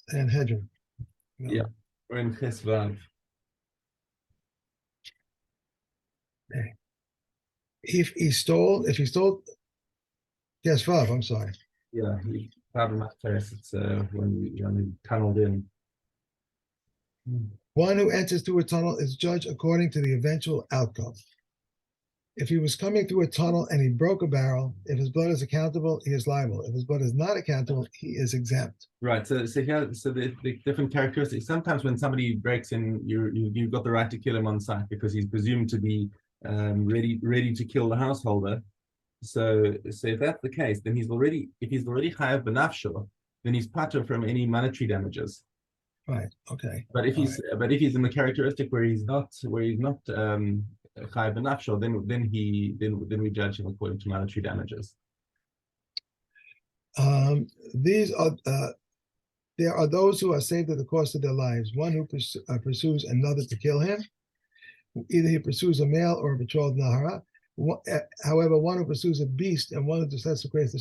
Sanhedrin. No. Yeah, we're in Chesvav. Okay. If he stole, yes, Vav, I'm sorry. Yeah, he found it's when we tunneled in. One who enters through a tunnel is judged according to the eventual outcome. If he was coming through a tunnel and he broke a barrel, if his blood is accountable, he is liable. If his blood is not accountable, he is exempt. Right. So here, so the different characteristics. Sometimes when somebody breaks in, you've got the right to kill him on sight because he's presumed to be ready to kill the householder. So if that's the case, then if he's already chayav b'nafsho, then he's patur from any monetary damages. Right. Okay. But if he's in the characteristic where he's not chayav b'nafsho, then we judge him according to monetary damages. These are there are those who are saved at the cost of their lives. One who pursues another to kill him. Either he pursues a male or a betrothed nahara. However, one who pursues a beast and one who desecrates the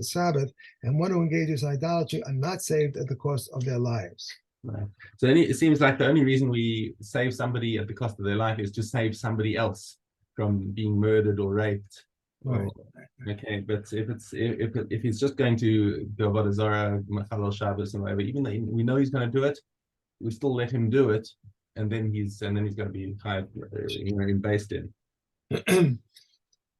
Sabbath and one who engages in idolatry are not saved at the cost of their lives. Right. So it seems like the only reason we save somebody at the cost of their life is to save somebody else from being murdered or raped. Right. Okay, but if he's just going to go about Zara, Machalal Shabbos and whatever, even though we know he's going to do it, we still let him do it, and then he's going to be based in.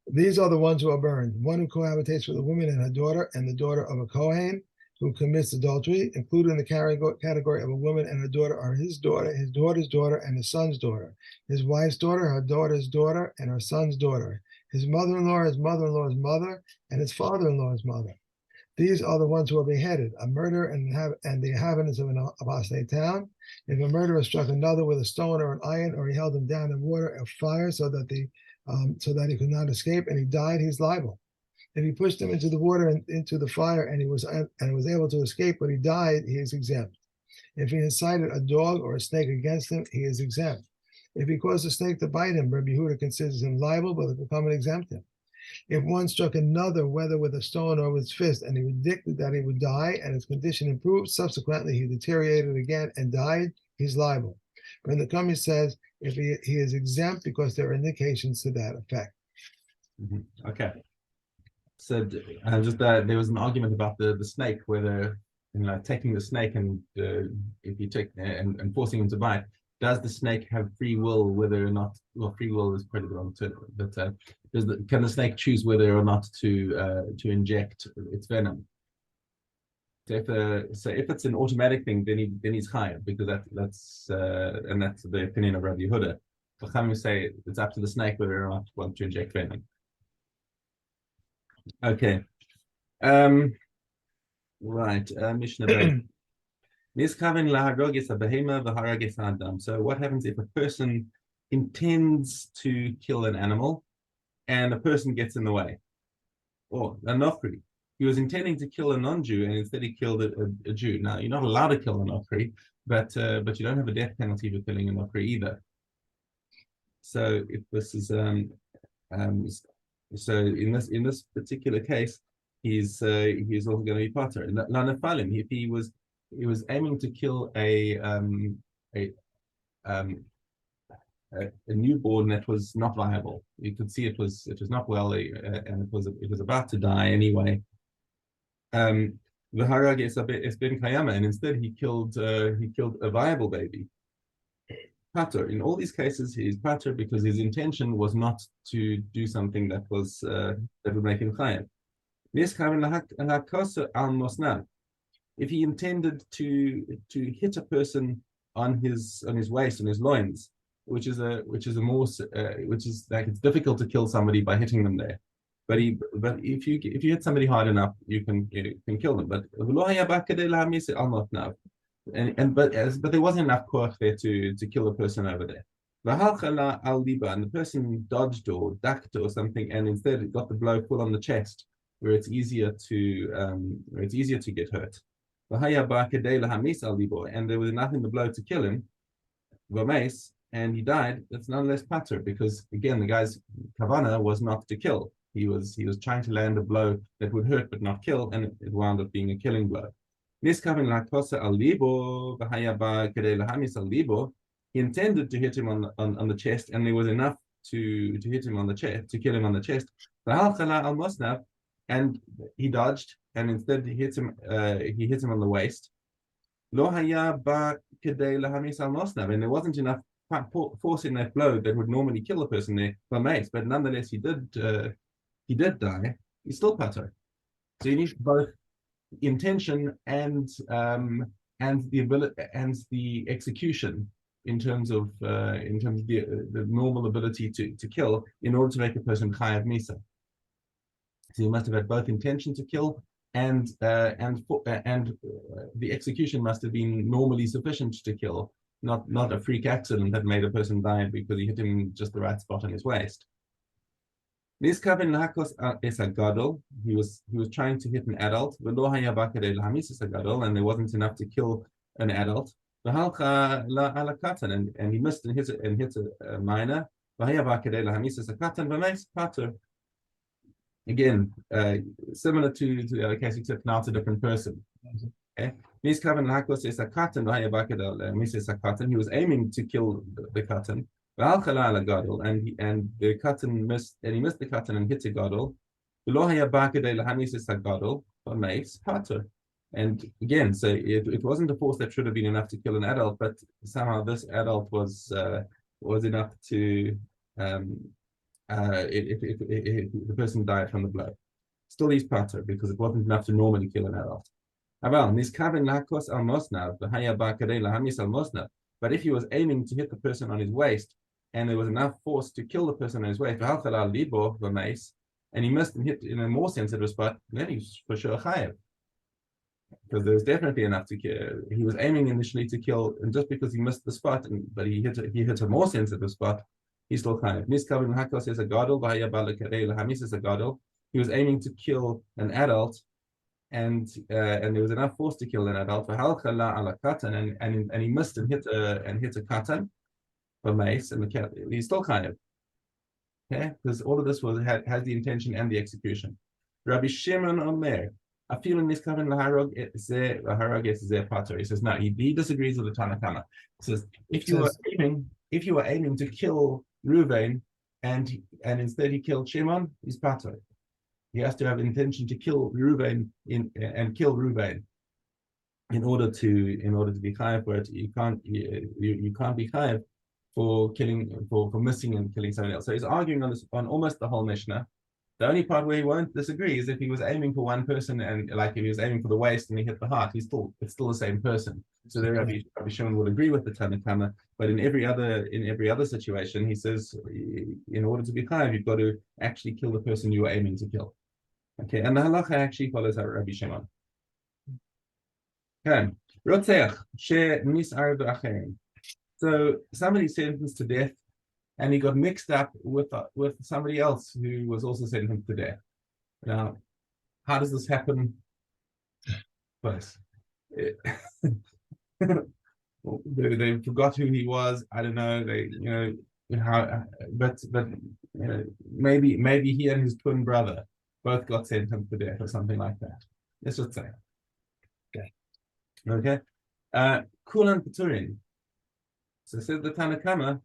These are the ones who are burned. One who cohabitates with a woman and her daughter, and the daughter of a Kohen who commits adultery, included in the category of a woman and her daughter, are his daughter, his daughter's daughter, and his son's daughter, his wife's daughter, her daughter's daughter, and her son's daughter, his mother-in-law, his mother-in-law's mother, and his father-in-law's mother. These are the ones who are beheaded, a murderer and the inhabitants of an apostate town. If a murderer struck another with a stone or an iron, or he held him down in water or fire so that he could not escape, and he died, he's liable. If he pushed him into the water and into the fire, and he was able to escape, but he died, he is exempt. If he incited a dog or a snake against him, he is exempt. If he caused a snake to bite him, Rabbi Yehuda considers him liable, but it will come and exempt him. If one struck another, whether with a stone or with his fist, and he predicted that he would die, and his condition improved, subsequently he deteriorated again and died, he's liable. But the Kami says if he is exempt because there are indications to that effect. Mm-hmm. Okay. So there was an argument about the snake, whether taking the snake and if you take and forcing him to bite, does the snake have free will? Whether or not, well, free will is probably the wrong term, but can the snake choose whether or not to inject its venom? So if it's an automatic thing, then he's chayav, because that's the opinion of Rabbi Yehuda. Chachamim say it's up to the snake whether or not to want to inject venom. Okay. Right. Mishna. So what happens if a person intends to kill an animal and a person gets in the way? Or a nochri. He was intending to kill a non-Jew and instead he killed a Jew. Now, you're not allowed to kill a nochri, but you don't have a death penalty for killing a nochri either. So if this is so in this particular case, he's also going to be pater. If he was aiming to kill a newborn that was not viable. You could see it was not well, and it was about to die anyway. The harag is ben kayama, and instead he killed a viable baby. Pater. In all these cases, he is pater because his intention was not to do something that would make him chayav. If he intended to hit a person on his waist, on his loins, which is like it's difficult to kill somebody by hitting them there. But if you hit somebody hard enough, you can kill them. But but there wasn't enough koach there to kill a person over there. And the person dodged or ducked or something, and instead it got the blow full on the chest, where it's easier to get hurt. And there was enough in the blow to kill him, and he died. It's nonetheless pater, because again the guy's kavana was not to kill. He was trying to land a blow that would hurt but not kill, and it wound up being a killing blow. Niskaven lakosa al libo, v'hayaba kedei lahamis al libo. He intended to hit him on the chest, and there was enough to hit him on the chest, to kill him on the chest. V'halchala al mosnav, and he dodged, and instead he hit him on the waist. Lo hayaba kedei lahamis al mosnav, and there wasn't enough force in that blow that would normally kill a person there by mace, but nonetheless he did die. He's still pater. So you need both intention and the ability and the execution in terms of the normal ability to kill in order to make a person chayav misa. So you must have had both intention to kill and the execution must have been normally sufficient to kill, not a freak accident that made a person die because he hit him just the right spot on his waist. This Kavin Lakos is a gadol. He was trying to hit an adult. And there wasn't enough to kill an adult. And he missed and hit a minor. Again, similar to the other case, except now it's a different person. Okay. He was aiming to kill the katan. And the katan missed, and he missed the katan and hit the gadol. And again, so it wasn't a force that should have been enough to kill an adult, but somehow this adult was enough to the person died from the blow. Still he's pater because it wasn't enough to normally kill an adult. But if he was aiming to hit the person on his waist, and there was enough force to kill the person on his waist, and he missed and hit in a more sensitive spot, then he's for sure chayav. Because there was definitely enough to kill. He was aiming initially to kill, and just because he missed the spot, but he hit a more sensitive spot, he's still chayav. Niskaven hakos is a gadol, hamis is a gadol. He was aiming to kill an adult, and there was enough force to kill an adult. And he missed and hit a katan for mace, and he's still chayav. Okay, because all of this has the intention and the execution. Rabbi Shimon Omer. I feel in this covenant laharog is their pater. He says no. He disagrees with the Tanna Kama. He says if you were aiming to kill Reuven and instead he killed Shimon, he's pater. He has to have intention to kill Reuven and kill Reuven in order to be chayav for it. You can't be chayav for missing and killing someone else. So he's arguing on almost the whole Mishnah. The only part where he won't disagree is if he was aiming for one person and like if he was aiming for the waist and he hit the heart, it's still the same person. So there Rabbi Shimon would agree with the Tanna Kama, but in every other situation, he says in order to be chayav, you've got to actually kill the person you were aiming to kill. Okay, and the halacha actually follows Rabbi Shimon. Okay, Rotzeach she nis'ar v'acherim. So somebody sentenced to death, and he got mixed up with somebody else who was also sentenced to death. Now, how does this happen? First, they forgot who he was. I don't know. But maybe he and his twin brother both got sentenced to death or something like that. Let's just say. Okay. Kulan Peturin. So says the Tanna Kama,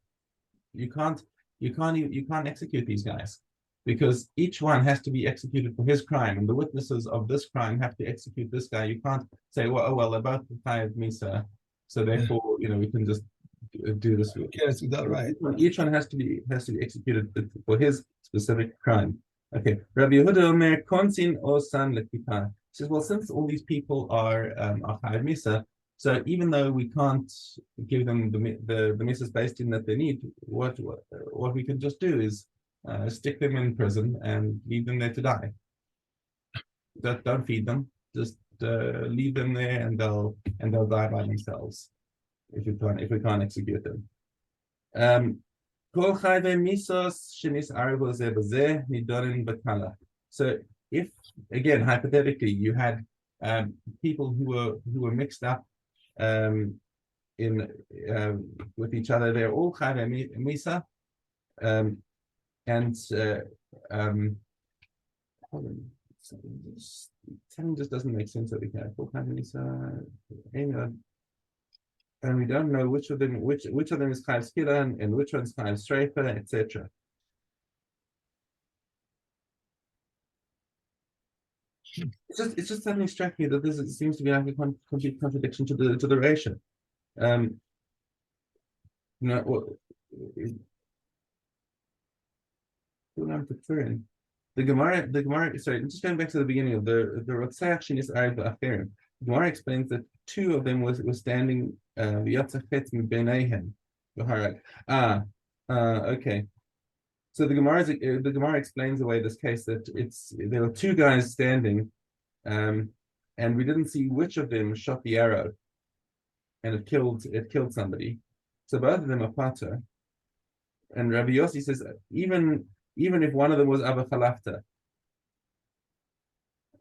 you can't execute these guys because each one has to be executed for his crime, and the witnesses of this crime have to execute this guy. You can't say, well, they're both chayav misa, so therefore, we can just do this. Yes, that's right. Each one has to be executed for his specific crime. Okay, Rabbi Yehuda Omer konsin o san lekipa says, well, since all these people are chayav misa, so even though we can't give them the misas based in that they need, what we can just do is stick them in prison and leave them there to die. Don't feed them. Just leave them there, and they'll die by themselves if we can't execute them. So if again hypothetically you had people who were mixed up with each other, they're all chayav misa, and something just doesn't make sense over here. And we don't know which of them is Chayiv Skila and which one's Chayiv Streifa, etc. It's just suddenly struck me that seems to be like a complete contradiction to the ratio. You know, what I'm preferring. The Gemara. Sorry, just going back to the beginning of the Rotzach Shinis Arab Aferim. The Gemara explains that two of them was standing Yatzachet Beneihem. Okay. So the Gemara explains away this case that there were two guys standing, and we didn't see which of them shot the arrow, and it killed somebody. So both of them are pater. And Rabbi Yossi says even if one of them was Abba Chalafta,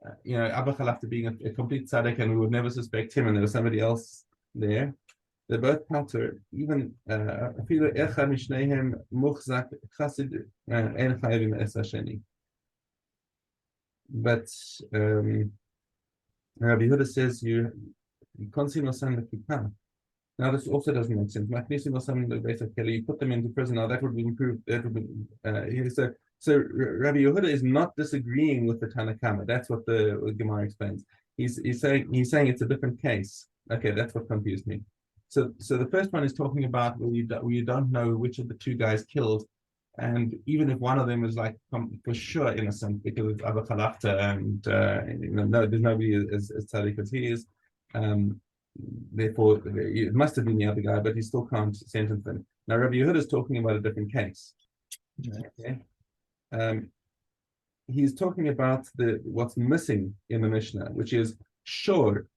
Abba Chalafta being a complete tzaddik, and we would never suspect him, and there was somebody else there. They're both pater. Even afilu echad mishnehem muchzak chassid ein chayavim es hasheni. But Rabbi Yehuda says you can't see no sign of kippah. Now this also doesn't make sense. You put them into prison. Now that would be improved. That would be so Rabbi Yehuda is not disagreeing with the Tanakama. That's what the Gemara explains. He's saying it's a different case. Okay, that's what confused me. So the first one is talking about where you don't know which of the two guys killed, and even if one of them is like for sure innocent because it's Abba Chalafta and there's nobody as tzaddik as he is. Therefore, it must have been the other guy, but he still can't sentence them. Now, Rabbi Yehuda is talking about a different case. Okay. He's talking about what's missing in the Mishnah, which is shor.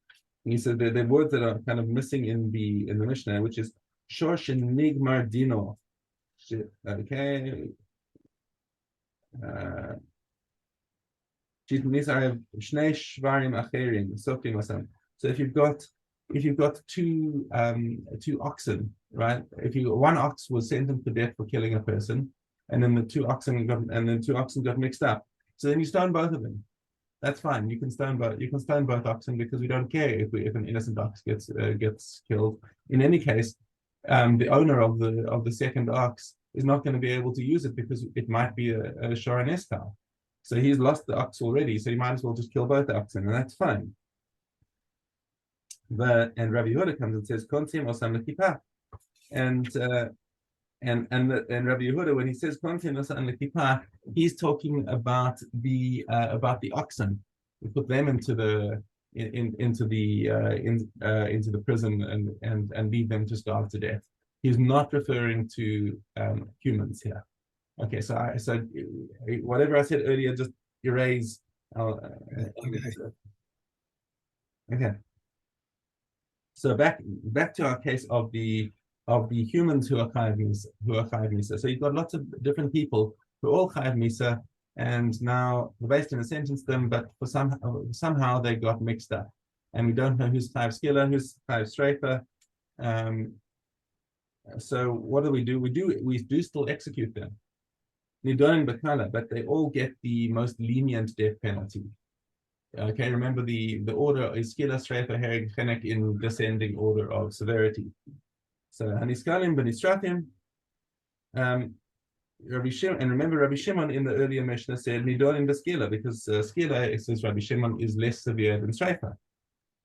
He said there are words that are kind of missing in the Mishnah, which is shor shenigmar dino. Okay. So if you've got two oxen, right? One ox was sentenced to death for killing a person, and then two oxen got mixed up. So then you stone both of them. That's fine. You can stone both oxen because we don't care if an innocent ox gets killed. In any case, the owner of the second ox is not going to be able to use it because it might be a shor and eskal. So he's lost the ox already. So you might as well just kill both the oxen, and that's fine. And Rabbi Yehuda comes and says konsim osam lekipah, and Rabbi Yehuda, when he says konsim osam lekipah, he's talking about the oxen. We put them into the prison and leave them to starve to death. He's not referring to humans here. Okay, so whatever I said earlier, just erase. Okay. So back to our case of the humans who are chayav misa. So you've got lots of different people who are all chayav misa, and now the Beis Din sentenced them, but somehow they got mixed up, and we don't know who's chayav skila, who's chayav streifa. So what do? We do still execute them, nidonim b'kala, but they all get the most lenient death penalty. Okay, remember the order is skila, streifa, hereg, chenek in descending order of severity. So haniskalim b'nisratim. Rabbi Shimon, and remember Rabbi Shimon in the earlier Mishnah said nidonim b'skila because skila, it says Rabbi Shimon, is less severe than streifa.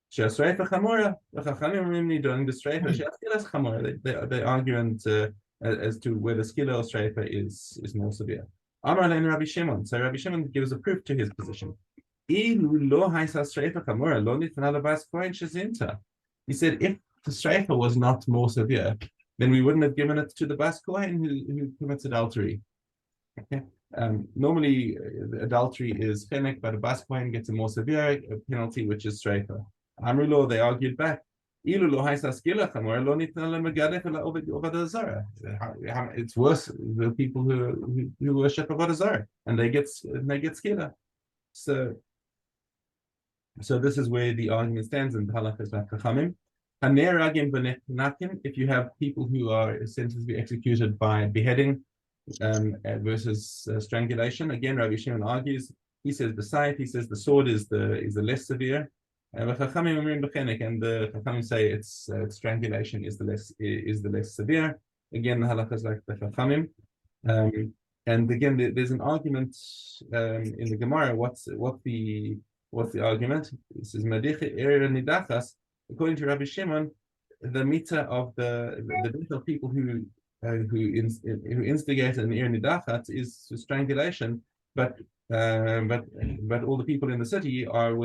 She'asreifa chamora, v'chachamim nidonim b'streifa. She'askila is chamora. They argue as to whether skila or streifa is more severe. Amar lein Rabbi Shimon. So Rabbi Shimon gives a proof to his position. He said, if the streifa was not more severe, then we wouldn't have given it to the bas kohen who commits adultery. Okay. Normally, adultery is chenek, but a bas kohen gets a more severe penalty, which is streifa. Amrulo, they argued back. It's worse the people who worship avodah zarah, and they get skila. So this is where the argument stands in the halachas like Chachamim. If you have people who are sentenced to be executed by beheading versus strangulation, again Rabbi Shimon argues He says the scythe. He says the sword is the less severe. And the Chachamim say it's strangulation is the less severe. Again, the halakha is like the Chachamim. And again, there's an argument in the Gemara. What's the argument? It says nidachas. According to Rabbi Shimon, the mita of the death of people who instigate an ir nidachat is strangulation, but all the people in the city are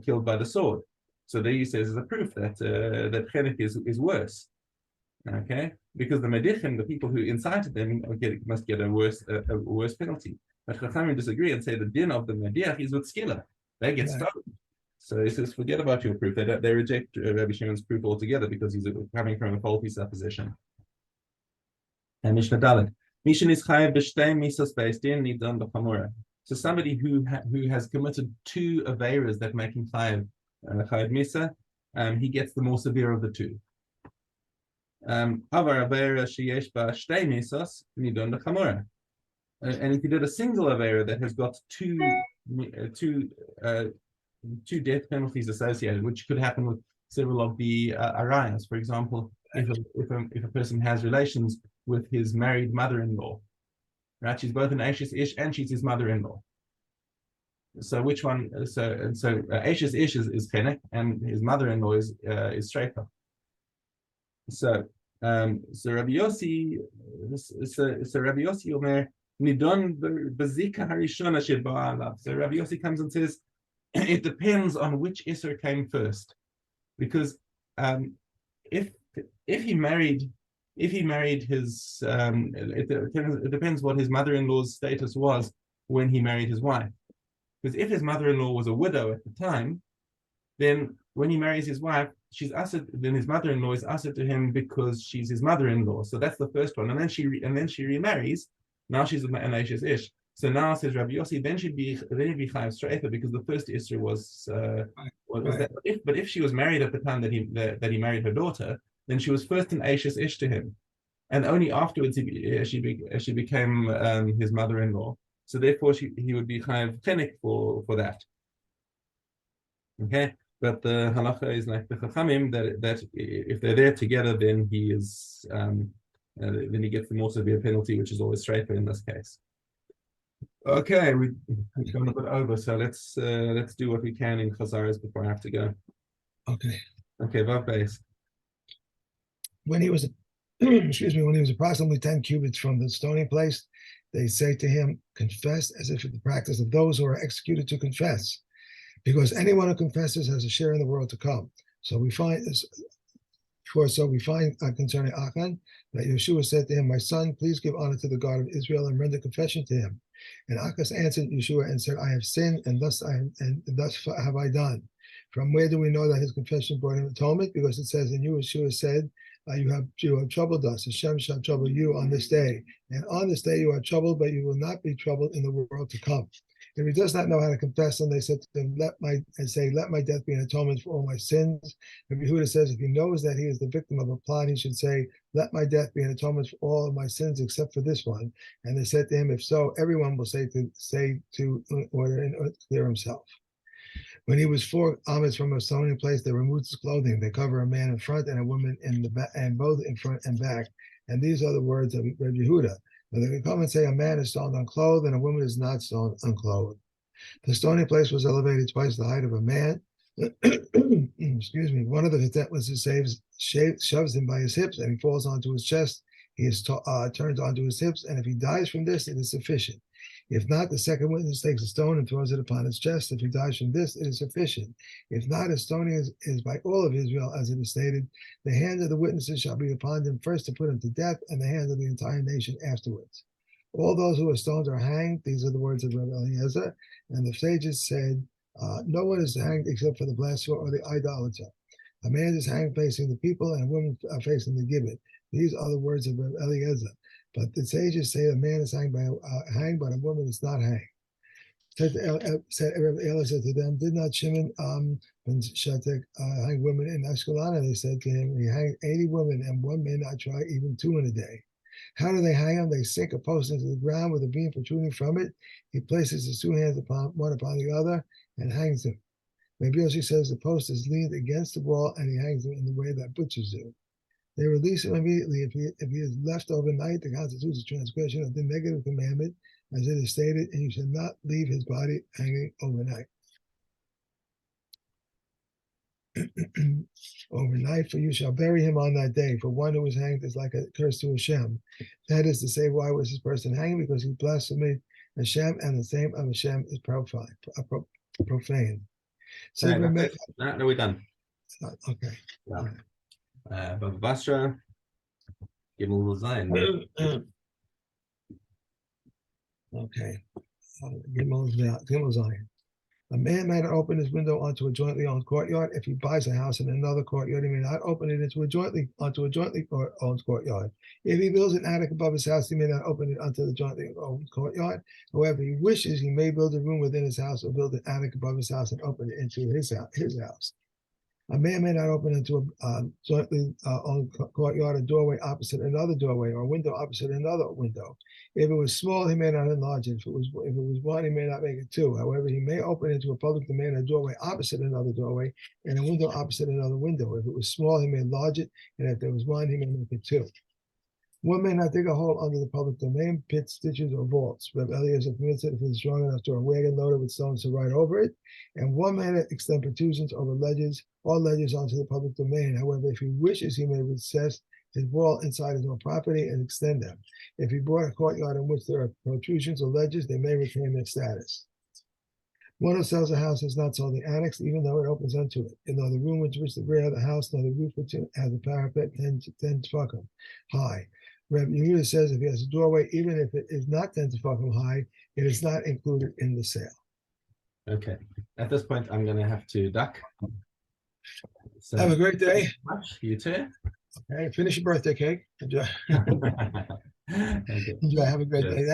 killed by the sword. So there he says is a proof that that chenek is worse. Okay, because the medichim, the people who incited them, must get a worse penalty. But Chachamim disagree and say the din of the mediach is with skila; they get stoned. So he says, forget about your proof. They reject Rabbi Shimon's proof altogether because he's coming from a faulty supposition. And Mishna Dalet, Mishin is chayav b'shtei misas beis-din nidon b'chamura. So somebody who has committed 2 aveiros that make him chayav misa, he gets the more severe of the 2. Avar aveira sheyesh ba shtei misas nidon b'chamura. And if you did a single aveira that has got two death penalties associated, which could happen with several of the arayas. For example, if a person has relations with his married mother-in-law, right? She's both an Ashes Ish and she's his mother-in-law. So which one? So Ashes Ish is chenek and his mother-in-law is shrefa. So Rabbi Yossi, Rabbi Yossi Omer nidon bezika harishona sheba alav. So Rabbi Yossi comes and says, it depends on which Isser came first, because if he married his it depends what his mother-in-law's status was when he married his wife. Because if his mother-in-law was a widow at the time, then when he marries his wife, then his mother-in-law is asset to him because she's his mother-in-law. So that's the first one, and then she remarries. Now she's an Ashes Ish. So now says Rabbi Yossi, then he'd be chayav streifa because the first Isser was that. But if she was married at the time that he married her daughter, then she was first an Ashes Ish to him, and only afterwards she became his mother-in-law. So therefore he would be chayav chenek for that. Okay, but the halacha is like the chachamim that if they're there together, then he is then he gets the more severe penalty, which is always streifa in this case. Okay, we've gone a bit over, so let's do what we can in Chazaras before I have to go. Okay. Vav Beis. When he was, excuse me, when he was approximately 10 cubits from the stoning place, they say to him, confess as if it's the practice of those who are executed to confess, because anyone who confesses has a share in the world to come. So we find this. Concerning Achan that Yeshua said to him, "My son, please give honor to the God of Israel and render confession to him." And Achaz answered Yeshua and said, "I have sinned, and thus have I done." From where do we know that his confession brought him atonement? Because it says, and Yeshua said, "You have troubled us. Hashem shall trouble you on this day, and on this day you are troubled, but you will not be troubled in the world to come." If he does not know how to confess, then they said to him, let my death be an atonement for all my sins. And Yehuda says, if he knows that he is the victim of a plot, he should say, let my death be an atonement for all of my sins except for this one. And they said to him, if so, everyone will say to order and clear himself. When he was 4 amos from a stoning place, they removed his clothing. They cover a man in front and a woman in the back, and both in front and back. And these are the words of Reb Yehuda. But they can come and say a man is stoned unclothed and a woman is not stoned unclothed. The stoning place was elevated twice the height of a man. Excuse me. One of the witnesses shoves him by his hips, and he falls onto his chest. He is turned onto his hips, and if he dies from this, it is sufficient. If not, the second witness takes a stone and throws it upon his chest. If he dies from this, it is sufficient. If not, his stoning is by all of Israel, as it is stated. The hand of the witnesses shall be upon them first to put him to death, and the hand of the entire nation afterwards. All those who are stoned are hanged. These are the words of Rabbi Eliezer. And the sages said, no one is hanged except for the blasphemer or the idolater. A man is hanged facing the people, and a woman facing the gibbet. These are the words of Rabbi Eliezer. But the sages say a man is hanged, but a woman is not hanged. Said Eliezer to them, did not Shimon ben Shatek hang women in Ashkelon? And they said to him, he hanged 80 women, and one may not try even 2 in a day. How do they hang him? They sink a post into the ground with a beam protruding from it. He places his two hands one upon the other and hangs him. Maybe Yoshi says the post is leaned against the wall and he hangs him in the way that butchers do. They release him immediately if he is left overnight. That constitutes a transgression of the negative commandment, as it is stated, and you should not leave his body hanging overnight. Overnight, for you shall bury him on that day. For one who is hanged is like a curse to Hashem. That is to say, why was this person hanging? Because he blasphemed Hashem, and the name of Hashem is profane. So no, we're done. Okay. Yeah. Baba Basra, Gimel Zayin. Okay. Gimel Zayin. A man may not open his window onto a jointly owned courtyard. If he buys a house in another courtyard, he may not open it onto a jointly owned courtyard. If he builds an attic above his house, he may not open it onto the jointly owned courtyard. However, he wishes, he may build a room within his house or build an attic above his house and open it into his house. A man may not open into a jointly owned courtyard a doorway opposite another doorway or a window opposite another window. If it was small, he may not enlarge it. If it was one, he may not make it two. However, he may open into a public domain a doorway opposite another doorway and a window opposite another window. If it was small, he may enlarge it, and if there was one, he may make it two. One may not dig a hole under the public domain, pits, ditches, or vaults. Reb Eliezer permits it if it's strong enough to a wagon loaded with stones to ride over it. And one may not extend protrusions over ledges or ledges onto the public domain. However, if he wishes, he may recess his wall inside his own property and extend them. If he bought a courtyard in which there are protrusions or ledges, they may retain their status. One who sells a house has not sold the annex, even though it opens onto it. And nor the room which the rear of the house, nor the roof which has a parapet 10 tefachim high. Reb Yehuda says if he has a doorway, even if it is not 10 tefachim high, it is not included in the sale. Okay. At this point, I'm going to have to duck. So, have a great day. Much. You too. Okay. Finish your birthday cake. Enjoy. Okay. Enjoy. Have a great day. Thank you.